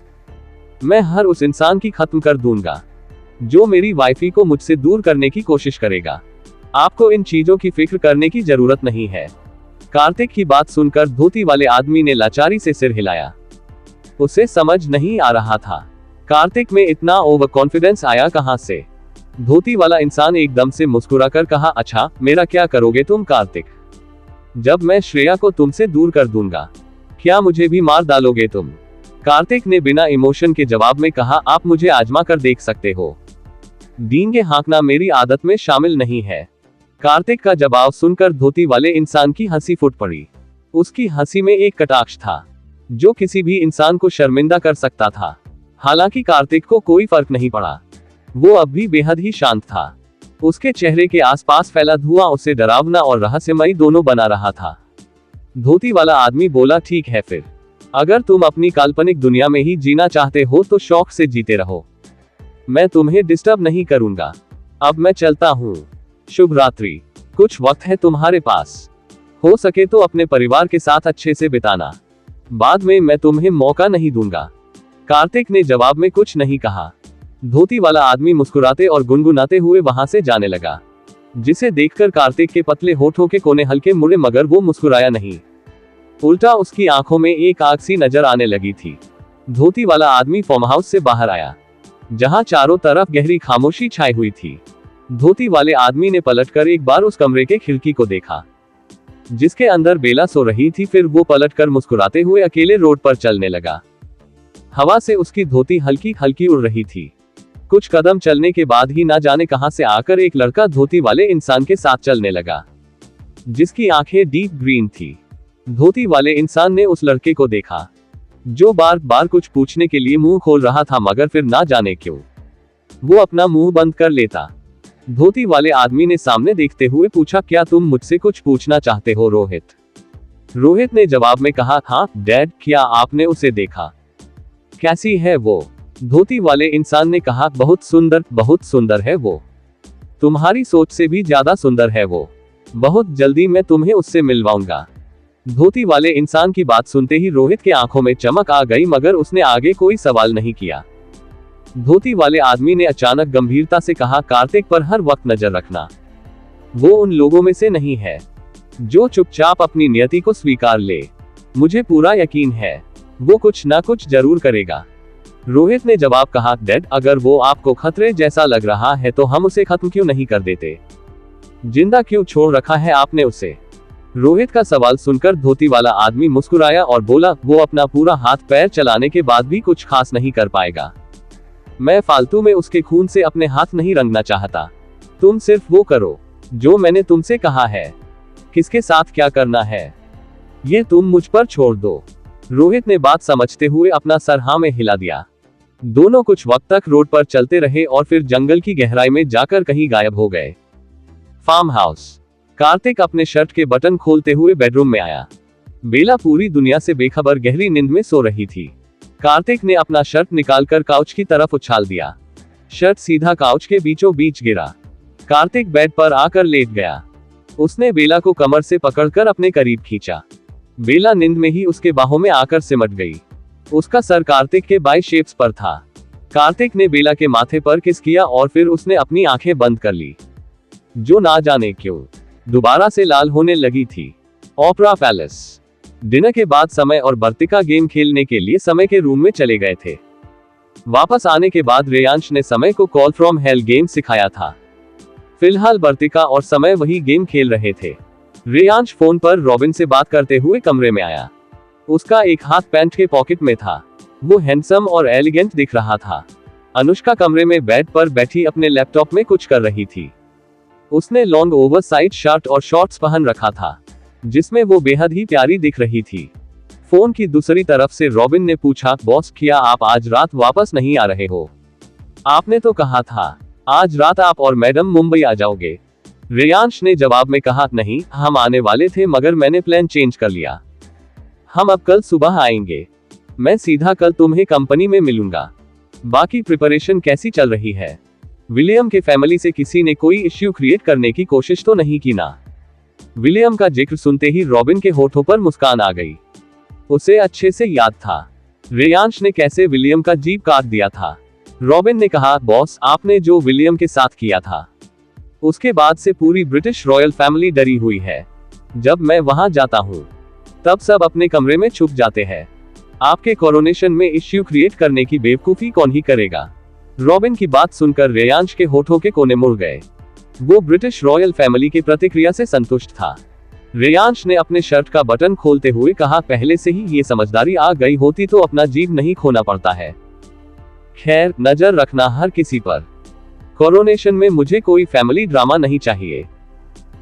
मैं हर उस इंसान की खत्म कर दूंगा जो मेरी वाइफी को मुझसे दूर करने की कोशिश करेगा। आपको इन चीजों की फिक्र करने की जरूरत नहीं है। कार्तिक की बात सुनकर धोती वाले आदमी ने लाचारी से सिर हिलाया। उसे समझ नहीं आ रहा था कार्तिक में इतना ओवर कॉन्फिडेंस आया कहां से। धोती वाला इंसान एकदम से मुस्कुराकर कहा, अच्छा, मेरा क्या करोगे तुम कार्तिक? जब मैं श्रेया को तुमसे दूर कर दूंगा, क्या मुझे भी मार डालोगे तुम? कार्तिक ने बिना इमोशन के जवाब में कहा, आप मुझे आजमा कर देख सकते हो, डींगे हाँकना मेरी आदत में शामिल नहीं है। कार्तिक का जवाब सुनकर धोती वाले इंसान की हंसी फूट पड़ी। उसकी हंसी में एक कटाक्ष था जो किसी भी इंसान को शर्मिंदा कर सकता था। हालांकि कार्तिक को कोई फर्क नहीं पड़ा, वो अब भी बेहद ही शांत था। उसके चेहरे के आसपास फैला धुआं उसे डरावना और रहस्यमयी दोनों बना रहा था। धोती वाला आदमी बोला, ठीक है फिर, अगर तुम अपनी काल्पनिक दुनिया में ही जीना चाहते हो तो शौक से जीते रहो, मैं तुम्हें डिस्टर्ब नहीं करूंगा। अब मैं चलता हूँ, शुभ रात्रि। कुछ वक्त है तुम्हारे पास, हो सके तो अपने परिवार के साथ अच्छे से बिताना, बाद में मैं तुम्हें मौका नहीं दूंगा। कार्तिक ने जवाब में कुछ नहीं कहा। धोती वाला आदमी मुस्कुराते और गुनगुनाते हुए वहां से जाने लगा, जिसे देखकर कार्तिक के पतले होठों के कोने हल्के मुड़े, मगर वो मुस्कुराया नहीं। उल्टा उसकी आंखों में एक आग सी नजर आने लगी थी। धोती वाला आदमी फार्म हाउस से बाहर आया, जहां चारों तरफ गहरी खामोशी छाई हुई थी। धोती वाले आदमी ने पलटकर एक बार उस कमरे के खिड़की को देखा, जिसके अंदर बेला सो रही थी। फिर वो पलटकर मुस्कुराते हुए अकेले रोड पर चलने लगा। हवा से उसकी धोती हल्की हल्की उड़ रही थी। कुछ कदम चलने के बाद ही ना जाने कहां से आकर एक लड़का धोती वाले इंसान के साथ चलने लगा, जिसकी आंखें डीप ग्रीन थी। धोती वाले इंसान ने उस लड़के को देखा, जो बार बार कुछ पूछने के लिए मुंह खोल रहा था, मगर फिर ना जाने क्यों वो अपना मुंह बंद कर लेता। धोती वाले आदमी ने सामने देखते हुए पूछा, क्या तुम मुझसे कुछ पूछना चाहते हो रोहित? रोहित ने जवाब में कहा, हाँ डैड, क्या आपने उसे देखा? कैसी है वो? धोती वाले इंसान ने कहा, बहुत सुंदर है वो। तुम्हारी सोच से भी ज्यादा सुंदर है वो। बहुत जल्दी मैं तुम्हें उससे मिलवाऊंगा। धोती वाले इंसान की बात सुनते ही रोहित के आंखों में चमक आ गई, मगर उसने आगे कोई सवाल नहीं किया। धोती वाले आदमी ने अचानक गंभीरता से कहा, कार्तिक पर हर वक्त नजर रखना। वो उन लोगों में से नहीं है जो चुपचाप अपनी नियति को स्वीकार ले। मुझे पूरा यकीन है वो कुछ ना कुछ जरूर करेगा। रोहित ने जवाब कहा, डैड, अगर वो आपको खतरे जैसा लग रहा है तो हम उसे खत्म क्यों नहीं कर देते? जिंदा क्यों छोड़ रखा है आपने उसे? रोहित का सवाल सुनकर धोती वाला आदमी मुस्कुराया और बोला, वो अपना पूरा हाथ पैर चलाने के बाद भी कुछ खास नहीं कर पाएगा। मैं फालतू में उसके खून से अपने हाथ नहीं रंगना चाहता। तुम सिर्फ वो करो जो मैंने तुमसे कहा है। किसके साथ क्या करना है ये तुम मुझ पर छोड़ दो। रोहित ने बात समझते हुए अपना सर हाँ में हिला दिया। दोनों कुछ वक्त तक रोड पर चलते रहे और फिर जंगल की गहराई में जाकर कहीं गायब हो गए। Farm house. कार्तिक अपने शर्ट के बटन खोलते हुए बेडरूम में आया। बेला पूरी दुनिया से बेखबर गहरी नींद में सो रही थी। कार्तिक ने अपना शर्ट निकालकर काउच की तरफ उछाल दिया। शर्ट सीधा काउच के बीचों बीच गिरा। कार्तिक बेड पर आकर लेट गया। उसने बेला को कमर से पकड़कर अपने करीब खींचा। बेला नींद में ही उसके बाहों में आकर सिमट गई। उसका सर कार्तिक के बाई शेप्स पर था। कार्तिक ने बेला के माथे पर किस किया और फिर उसने अपनी आंखें बंद कर ली, जो ना जाने क्यों दोबारा से लाल होने लगी थी। ओपरा पैलेस। डिनर के बाद समय और बर्तिका गेम खेलने के लिए समय के रूम में चले गए थे। वापस आने के बाद रेयांश ने समय को कॉल फ्रॉम हेल गेम सिखाया था। फिलहाल बर्तिका और समय वही गेम खेल रहे थे। रेयांश फोन पर रॉबिन से बात करते हुए कमरे में आया। उसका एक हाथ पैंट के पॉकेट में था। वो हैंडसम और एलिगेंट दिख रहा था। अनुष्का कमरे में बेड पर बैठी अपने लैपटॉप में कुछ कर रही थी। उसने लॉन्ग ओवरसाइज शर्ट और शॉर्ट्स पहन रखा था, जिसमें वो बेहद ही प्यारी दिख रही थी। फोन की दूसरी तरफ से रॉबिन ने पूछा, बॉस, क्या आप आज रात वापस नहीं आ रहे हो? आपने तो कहा था आज रात आप और मैडम मुंबई आ जाओगे। रेयांश ने जवाब में कहा, नहीं, हम आने वाले थे मगर मैंने प्लान चेंज कर लिया। हम अब कल सुबह आएंगे। मैं सीधा कल तुम्हें कंपनी में मिलूंगा। बाकी प्रिपरेशन कैसी चल रही है? विलियम के फैमिली से किसी ने कोई इश्यू क्रिएट करने की कोशिश तो नहीं की ना? विलियम का जिक्र सुनते ही रॉबिन के होठों पर मुस्कान आ गई। उसे अच्छे से याद था रेयांश ने कैसे विलियम का जीभ काट दिया था। रॉबिन ने कहा, बॉस, आपने जो विलियम के साथ किया था उसके बाद से पूरी ब्रिटिश रॉयल फैमिली डरी हुई है। जब मैं वहां जाता हूं तब सब अपने कमरे में छुप जाते हैं। आपके कोरोनेशन में इश्यू क्रिएट करने की बेवकूफी कौन ही करेगा? रॉबिन की बात सुनकर रेयांश के होठों के कोने मुड़ गए। वो ब्रिटिश रॉयल फैमिली की प्रतिक्रिया से संतुष्ट था। रेयांश ने अपने शर्ट का बटन खोलते हुए कहा, पहले से ही ये समझदारी आ गई होती तो अपना जीभ नहीं खोना पड़ता है। खैर, नजर रखना हर किसी पर। कोरोनेशन में मुझे कोई फैमिली ड्रामा नहीं चाहिए।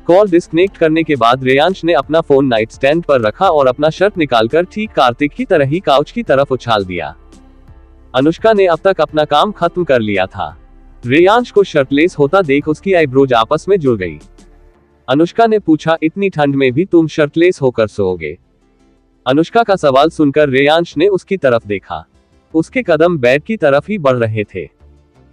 कॉल डिस्कनेक्ट करने के बाद रेयांश ने अपना फोन नाइट स्टैंड पर रखा और अपना शर्ट निकालकर ठीक कार्तिक की तरह ही काउच की तरफ उछाल दिया। अनुष्का ने अब तक अपना काम खत्म कर लिया था। रेयांश को शर्टलेस होता देख उसकी आईब्रोज आपस में जुड़ गई। अनुष्का ने पूछा, इतनी ठंड में भी तुम शर्टलेस होकर सोओगे? अनुष्का का सवाल सुनकर रेयांश ने उसकी तरफ देखा। उसके कदम बेड की तरफ ही बढ़ रहे थे।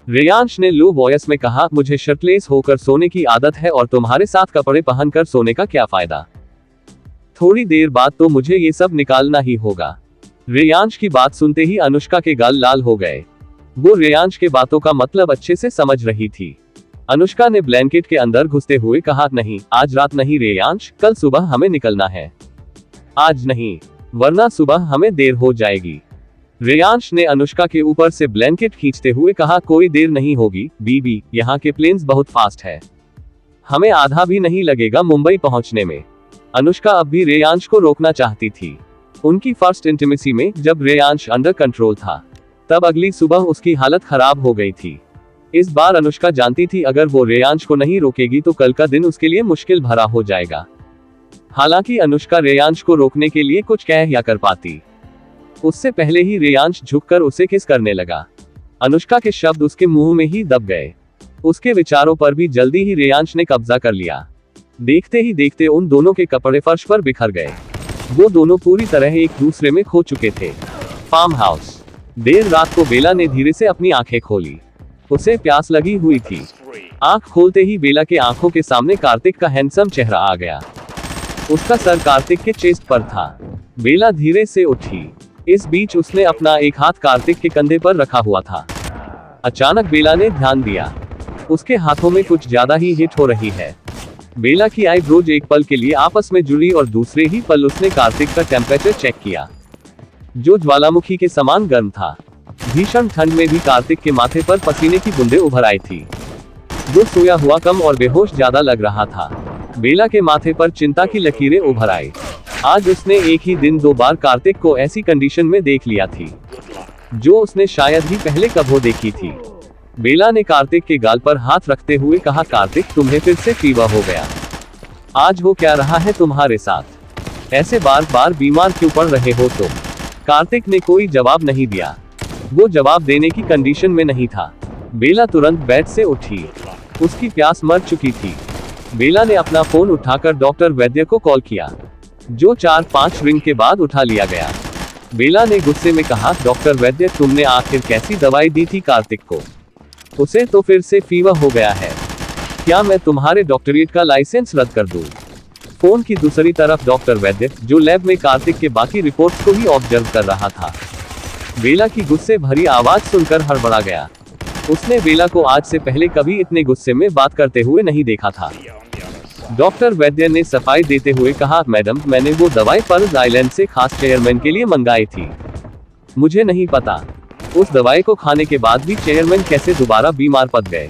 रेयांश ने लो वॉइस में कहा, मुझे शर्टलेस होकर सोने की आदत है और तुम्हारे साथ कपड़े पहनकर सोने का क्या फायदा? थोड़ी देर बाद तो मुझे ये सब निकालना ही होगा। रेयांश की बात सुनते ही अनुष्का के गाल लाल हो गए। वो रेयांश के बातों का मतलब अच्छे से समझ रही थी। अनुष्का ने ब्लैंकेट के अंदर घुसते हुए कहा, नहीं, आज रात नहीं रेयांश, कल सुबह हमें निकलना है। आज नहीं, वरना सुबह हमें देर हो जाएगी। रेयांश ने अनुष्का के ऊपर से ब्लैंकेट खींचते हुए कहा, कोई देर नहीं होगी बीबी, यहाँ के प्लेन्स बहुत फास्ट है। हमें आधा भी नहीं लगेगा मुंबई पहुंचने में। अनुष्का अब भी रेयांश को रोकना चाहती थी। उनकी फर्स्ट इंटीमेसी में जब रेयांश अंडर कंट्रोल था तब अगली सुबह उसकी हालत खराब हो गई थी। इस बार अनुष्का जानती थी अगर वो रेयांश को नहीं रोकेगी तो कल का दिन उसके लिए मुश्किल भरा हो जाएगा। हालांकि अनुष्का रेयांश को रोकने के लिए कुछ कह या कर पाती। उससे पहले ही रेयांश झुककर उसे किस करने लगा। अनुष्का के शब्द उसके मुंह में ही दब गए। उसके विचारों पर भी जल्दी ही रेयांश ने कब्जा कर लिया। देखते ही देखते उन दोनों के कपड़े फर्श पर बिखर गए। वो दोनों पूरी तरह एक दूसरे में खो चुके थे। Farm house. देर रात को बेला ने धीरे से अपनी आंखें खोली। उसे प्यास लगी हुई थी। आंख खोलते ही बेला के आंखों के सामने कार्तिक का हैंडसम चेहरा आ गया। उसका सर कार्तिक के चेस्ट पर था। बेला धीरे से उठी। इस बीच उसने अपना एक हाथ कार्तिक के कंधे पर रखा हुआ था। अचानक बेला ने ध्यान दिया। उसके हाथों में कुछ ज्यादा ही हिट हो रही है। बेला की आईब्रोज एक पल के लिए आपस में जुड़ी और दूसरे ही पल उसने कार्तिक का टेम्परेचर चेक किया, जो ज्वालामुखी के समान गर्म था। भीषण ठंड में भी कार्तिक के माथे पर पसीने की बूंदें उभर आई थी। वो सोया हुआ कम और बेहोश ज्यादा लग रहा था। बेला के माथे पर चिंता की लकीरें उभर आई। आज उसने एक ही दिन 2 बार कार्तिक को ऐसी कंडीशन में देख लिया थी, जो उसने शायद ही पहले कभी देखी थी। बेला ने कार्तिक के गाल पर हाथ रखते हुए कहा, कार्तिक तुम्हें फिर से फीवर हो गया। आज हो क्या रहा है तुम्हारे साथ? ऐसे बार बार बीमार क्यों पड़ रहे हो तुम? कार्तिक ने कोई जवाब नहीं दिया। वो जवाब देने की कंडीशन में नहीं था। बेला तुरंत बेड से उठी। उसकी प्यास मर चुकी थी। बेला ने अपना फोन उठाकर डॉक्टर वैद्य को कॉल किया, जो 4-5 रिंग के बाद उठा लिया गया। बेला ने गुस्से में कहा, डॉक्टर वैद्य तुमने आखिर कैसी दवाई दी थी कार्तिक को? उसे तो फिर से फीवर हो गया है। क्या मैं तुम्हारे डॉक्टरेट का लाइसेंस रद्द कर दूं? फोन की दूसरी तरफ डॉक्टर वैद्य, जो लैब में कार्तिक के बाकी रिपोर्ट्स को ही ऑब्जर्व कर रहा था। बेला की गुस्से भरी आवाज सुनकर हड़बड़ा गया। उसने बेला को आज से पहले कभी इतने गुस्से में बात करते हुए नहीं देखा था। डॉक्टर वैद्य ने सफाई देते हुए कहा, मैडम मैंने वो दवाई पर्ल आइलैंड से खास चेयरमैन के लिए मंगाई थी। मुझे नहीं पता उस दवाई को खाने के बाद भी चेयरमैन कैसे दोबारा बीमार पड़ गए।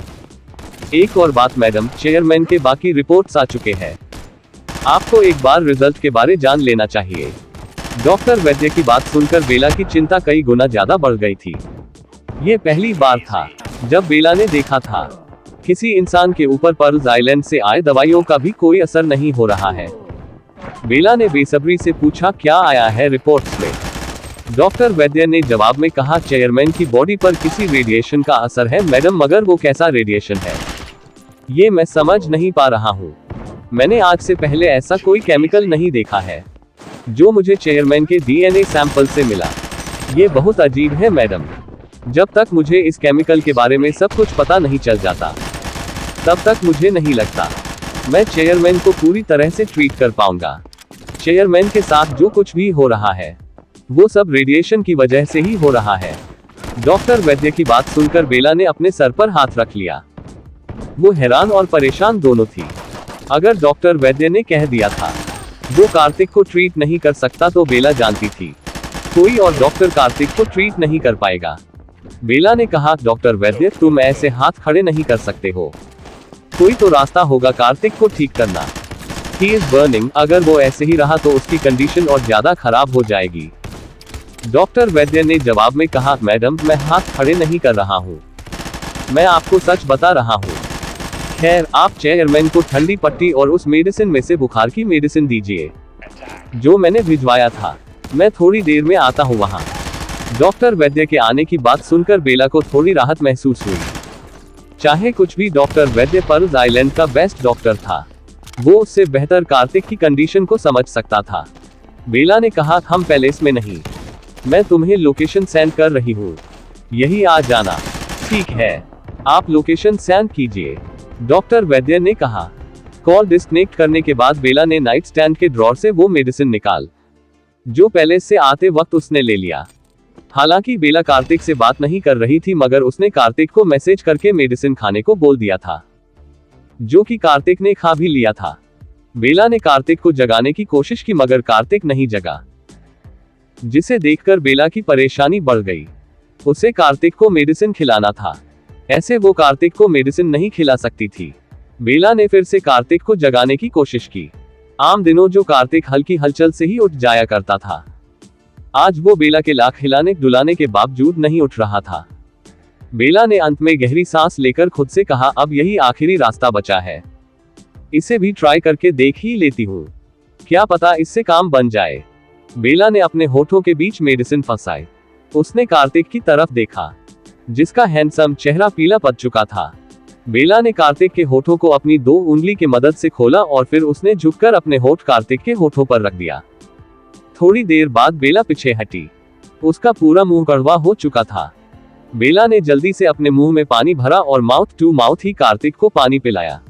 एक और बात मैडम, चेयरमैन के बाकी रिपोर्ट्स आ चुके हैं। आपको एक बार रिजल्ट के बारे जान लेना चाहिए। डॉक्टर वैद्य की बात सुनकर बेला की चिंता कई गुना ज्यादा बढ़ गई थी। ये पहली बार था जब बेला ने देखा था किसी इंसान के ऊपर पर्ल आइलैंड से आए दवाइयों का भी कोई असर नहीं हो रहा है। बेला ने बेसब्री से पूछा, क्या आया है रिपोर्ट्स में? डॉक्टर वैद्य ने जवाब में कहा, चेयरमैन की बॉडी पर किसी रेडिएशन का असर है मैडम, मगर वो कैसा रेडिएशन है ये मैं समझ नहीं पा रहा हूँ। मैंने आज से पहले ऐसा कोई केमिकल नहीं देखा है जो मुझे चेयरमैन के डीएनए सैंपल से मिला। ये बहुत अजीब है मैडम। जब तक मुझे इस केमिकल के बारे में सब कुछ पता नहीं चल जाता, तब तक मुझे नहीं लगता मैं चेयरमैन को पूरी तरह से ट्रीट कर पाऊंगा। चेयरमैन के साथ जो कुछ भी हो रहा है वो सब रेडिएशन की वजह से ही हो रहा है। डॉक्टर वैद्य की बात सुनकर बेला ने अपने सर पर हाथ रख लिया। वो हैरान और परेशान दोनों थी। अगर डॉक्टर वैद्य ने कह दिया था वो कार्तिक को ट्रीट नहीं कर सकता, तो बेला जानती थी कोई और डॉक्टर कार्तिक को ट्रीट नहीं कर पाएगा। बेला ने कहा, डॉक्टर वैद्य तुम ऐसे हाथ खड़े नहीं कर सकते हो। कोई तो रास्ता होगा कार्तिक को ठीक करना। He is burning. अगर वो ऐसे ही रहा तो उसकी कंडीशन और ज्यादा खराब हो जाएगी। डॉक्टर वैद्य ने जवाब में कहा, मैडम मैं हाथ खड़े नहीं कर रहा हूँ, मैं आपको सच बता रहा हूँ। खैर आप चेयरमैन को ठंडी पट्टी और उस मेडिसिन में से बुखार की मेडिसिन दीजिए जो मैंने भिजवाया था। मैं थोड़ी देर में आता हूँ वहाँ। डॉक्टर वैद्य के आने की बात सुनकर बेला को थोड़ी राहत महसूस हुई। चाहे कुछ भी, डॉक्टर वैद्य पर्ल आइलैंड का बेस्ट डॉक्टर था। वो उससे बेहतर कार्तिक की कंडीशन को समझ सकता था। बेला ने कहा, हम पैलेस में नहीं, मैं तुम्हें लोकेशन सेंड कर रही हूँ, यही आ जाना। ठीक है, आप लोकेशन सेंड कीजिए, डॉक्टर वैद्य ने कहा। कॉल डिस्कनेक्ट करने के बाद बेला ने नाइट स्टैंड के ड्रॉर से वो मेडिसिन निकाल जो पैलेस से आते वक्त उसने ले लिया। हालांकि बेला कार्तिक से बात नहीं कर रही थी, मगर उसने कार्तिक को मैसेज करके मेडिसिन खाने को बोल दिया था, जो कि कार्तिक ने खा भी लिया था। बेला ने कार्तिक को जगाने की कोशिश की, मगर कार्तिक नहीं जगा, जिसे देखकर बेला की परेशानी बढ़ गई। उसे कार्तिक को मेडिसिन खिलाना था, ऐसे वो कार्तिक को मेडिसिन नहीं खिला सकती थी। बेला ने फिर से कार्तिक को जगाने की कोशिश की। आम दिनों जो कार्तिक हल्की हलचल से ही उठ जाया करता था, आज वो बेला के लाख हिलाने डुलाने के बावजूद नहीं उठ रहा था। बेला ने अंत में गहरी सांस लेकर खुद से कहा, अब यही आखिरी रास्ता बचा है, इसे भी ट्राई करके देख ही लेती हूँ, क्या पता इससे काम बन जाए। बेला ने अपने होठों के बीच मेडिसिन फंसाई। उसने कार्तिक की तरफ देखा, जिसका हैंडसम चेहरा पीला पड़ चुका था। बेला ने कार्तिक के होठों को अपनी 2 उंगली की मदद से खोला और फिर उसने झुककर अपने होठ कार्तिक के होठों पर रख दिया। थोड़ी देर बाद बेला पीछे हटी। उसका पूरा मुंह कड़वा हो चुका था। बेला ने जल्दी से अपने मुंह में पानी भरा और माउथ टू माउथ ही कार्तिक को पानी पिलाया,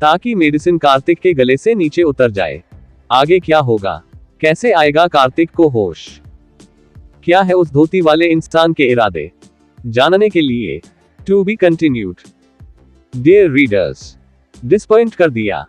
ताकि मेडिसिन कार्तिक के गले से नीचे उतर जाए। आगे क्या होगा? कैसे आएगा कार्तिक को होश? क्या है उस धोती वाले इंसान के इरादे? जानने के लिए to be continued. Dear readers, disappoint कर दिया।